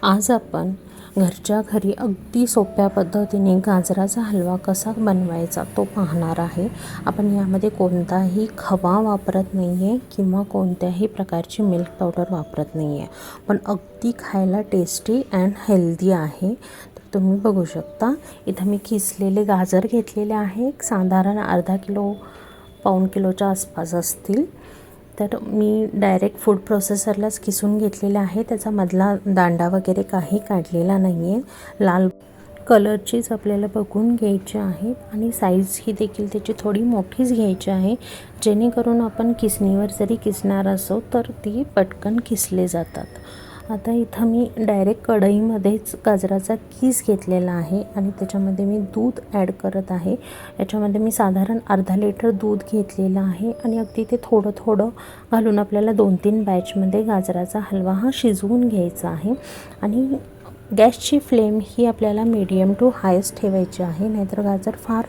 आज आपण घरच्या घरी अगदी सोप्या पद्धतीने गाजराचा हलवा कसा बनवायचा तो पाहणार आहे। आपण यामध्ये कोणताही खवा वापरत नाही आहे किंवा कोणत्याही प्रकारची मिल्क पावडर वापरत नाही आहे, पण अगदी खायला टेस्टी अँड हेल्दी आहे। तर तुम्ही बघू शकता, इथं मी किसलेले गाजर घेतलेले आहे, साधारण अर्धा किलो पाऊण किलोच्या आसपास असतील। तर मी डायरेक्ट फूड प्रोसेसरलाच किसून घेतलेला आहे, त्याचा मधला दांडा वगैरे काही काढलेला नाही आहे। लाल कलरचीच आपल्याला बघून घ्यायची आहे आणि साईज ही देखील त्याची थोडी मोठीच घ्यायची आहे, जेणेकरून आपण किसणीवर जरी किसणार असो तर ती पटकन किसले जातात। आता इथं मी डायरेक्ट कढईमध्येच गाजराचा कीस घेतलेला आहे आणि त्याच्यामध्ये मी दूध ॲड करत आहे। याच्यामध्ये मी साधारण अर्धा लिटर दूध घेतलेलं आहे आणि अगदी ते थोडं थोडं घालून आपल्याला 2-3 बॅचमध्ये गाजराचा हलवा हा शिजवून घ्यायचा आहे। आणि गॅसची फ्लेम ही आपल्याला मीडियम टू हायच ठेवायची आहे, नाहीतर गाजर फार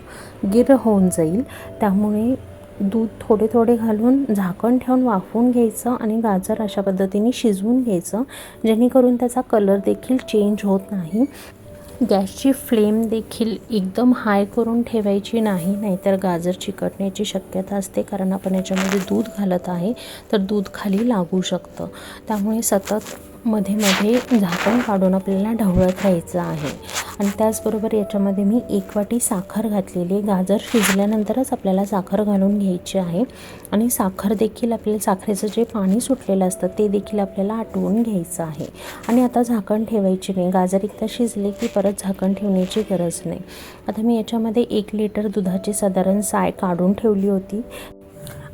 गिर होऊन जाईल। त्यामुळे दूध थोडे थोडे घालून झाकण ठेवून वाफवून घ्यायचं आणि गाजर अशा पद्धतीने शिजवून घ्यायचं, जेणेकरून त्याचा कलर देखील चेंज होत नाही। गॅसची फ्लेम देखील एकदम हाय करून ठेवायची नाही, नाहीतर गाजर चिकटण्याची शक्यता असते, कारण आपण याच्यामध्ये दूध घालत आहे तर दूध खाली लागू शकतं। त्यामुळे सतत मध्ये मध्ये झाकण काढून आपल्याला ढवळत राहायचं आहे। आणि त्याचबरोबर याच्यामध्ये मी 1 वाटी साखर घातलेली, गाजर शिजल्यानंतरच आपल्याला साखर घालून घ्यायची आहे आणि साखर देखील आपल्याला साखरेचं जे पाणी सुटलेलं असतं ते देखील आपल्याला आटवून घ्यायचं आहे। आणि आता झाकण ठेवायची नाही, गाजर एकदा शिजले की परत झाकण ठेवण्याची गरज नाही। आता मी याच्यामध्ये 1 लिटर दुधाची साधारण साय काढून ठेवली होती।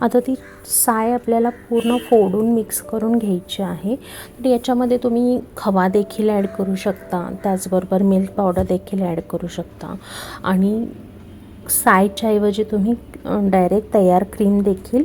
आता ती साय आपल्याला पूर्ण फोडून मिक्स करून घ्यायची आहे। तर याच्यामध्ये तुम्ही खवा देखील ॲड करू शकता, त्याचबरोबर मिल्क पावडर देखील ॲड करू शकता आणि सायच्या ऐवजी तुम्ही डायरेक्ट तयार क्रीम देखील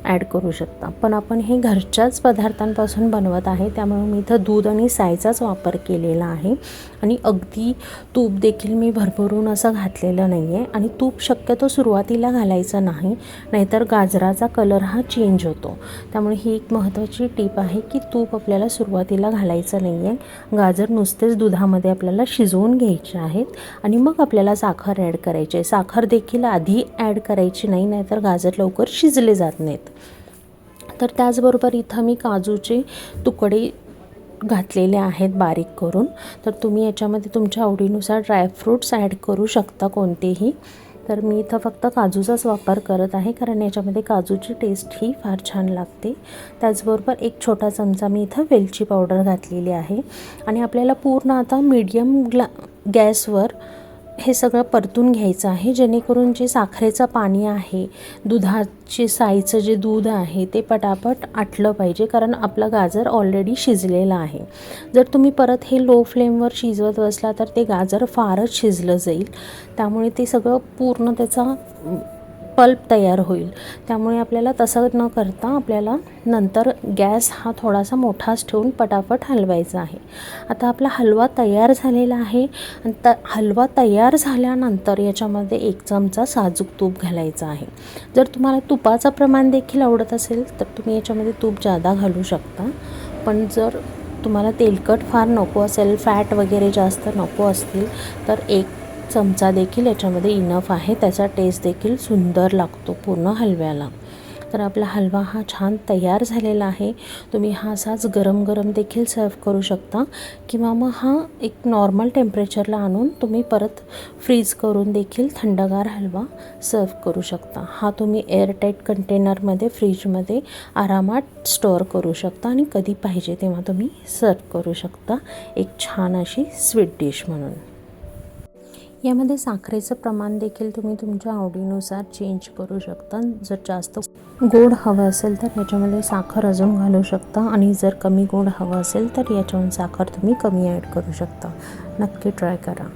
ॲड करू शकता। पण आपण हे घरच्याच पदार्थांपासून बनवत आहे, त्यामुळे मी इथं दूध आणि सायचाच वापर केलेला आहे। आणि अगदी तूप देखील मी भरभरून असं घातलेलं नाही आहे आणि तूप शक्यतो सुरुवातीला घालायचं नाही, नाहीतर गाजराचा कलर हा चेंज होतो। त्यामुळे ही एक महत्त्वाची टिप आहे की तूप आपल्याला सुरुवातीला घालायचं नाही आहे। गाजर नुसतेच दुधामध्ये आपल्याला शिजवून घ्यायचे आहेत आणि मग आपल्याला साखर ॲड करायची आहे। साखर देखील आधी ॲड करायची नाही, नाहीतर गाजर लवकर शिजले जात नाहीत। तर त्याचबरोबर इथं मी काजूचे तुकडे घातलेले आहेत बारीक करून। तर तुम्ही याच्यामध्ये तुमच्या आवडीनुसार ड्रायफ्रूट्स ॲड करू शकता कोणतेही। तर मी इथं फक्त काजूचाच वापर करत आहे, कारण याच्यामध्ये काजूची टेस्ट ही फार छान लागते। त्याचबरोबर 1 छोटा चमचा मी इथं वेलची पावडर घातलेली आहे आणि आपल्याला पूर्ण आता मीडियम गॅसवर हे सगळं परतून घ्यायचं आहे, जेणेकरून जे साखरेचं पाणी आहे, दुधाचे साईचं जे दूध आहे ते पटापट आटलं पाहिजे, कारण आपलं गाजर ऑलरेडी शिजलेलं आहे। जर तुम्ही परत हे लो फ्लेमवर शिजवत बसला तर ते गाजर फारच शिजलं जाईल, त्यामुळे ते सगळं पूर्ण त्याचा पल्प तयार होईल। त्यामुळे आपल्याला तसं न करता आपल्याला नंतर गॅस हा थोडासा मोठाच ठेवून पटापट हलवायचा आहे। आता आपला हलवा तयार झालेला आहे आणि हलवा तयार झाल्यानंतर याच्यामध्ये 1 चमचा साजूक तूप घालायचं आहे। जर तुम्हाला तुपाचं प्रमाण देखील आवडत असेल तर तुम्ही याच्यामध्ये तूप जादा घालू शकता, पण जर तुम्हाला तेलकट फार नको असेल, फॅट वगैरे जास्त नको असतील तर 1 चमचा देखील याच्यामध्ये इनफ आहे, त्याचा टेस्ट देखील सुंदर लागतो पूर्ण हलव्याला। तर आपला हलवा हा छान तयार झालेला आहे। तुम्ही हा असाच गरम गरम देखील सर्व करू शकता किंवा मग हा एक नॉर्मल टेम्परेचरला आणून तुम्ही परत फ्रीज करून देखील थंडगार हलवा सर्व करू शकता। हा तुम्ही एअरटाईट कंटेनरमध्ये फ्रीजमध्ये आरामात स्टोअर करू शकता आणि कधी पाहिजे तेव्हा तुम्ही सर्व करू शकता, एक छान अशी स्वीट डिश म्हणून। यामध्ये साखरेचं प्रमाण देखील तुम्ही तुमच्या आवडीनुसार चेंज करू शकता। जर जास्त गोड हवं असेल तर याच्यामध्ये साखर अजून घालू शकता आणि जर कमी गोड हवं असेल तर याच्याहून साखर तुम्ही कमी ॲड करू शकता। नक्की ट्राय करा।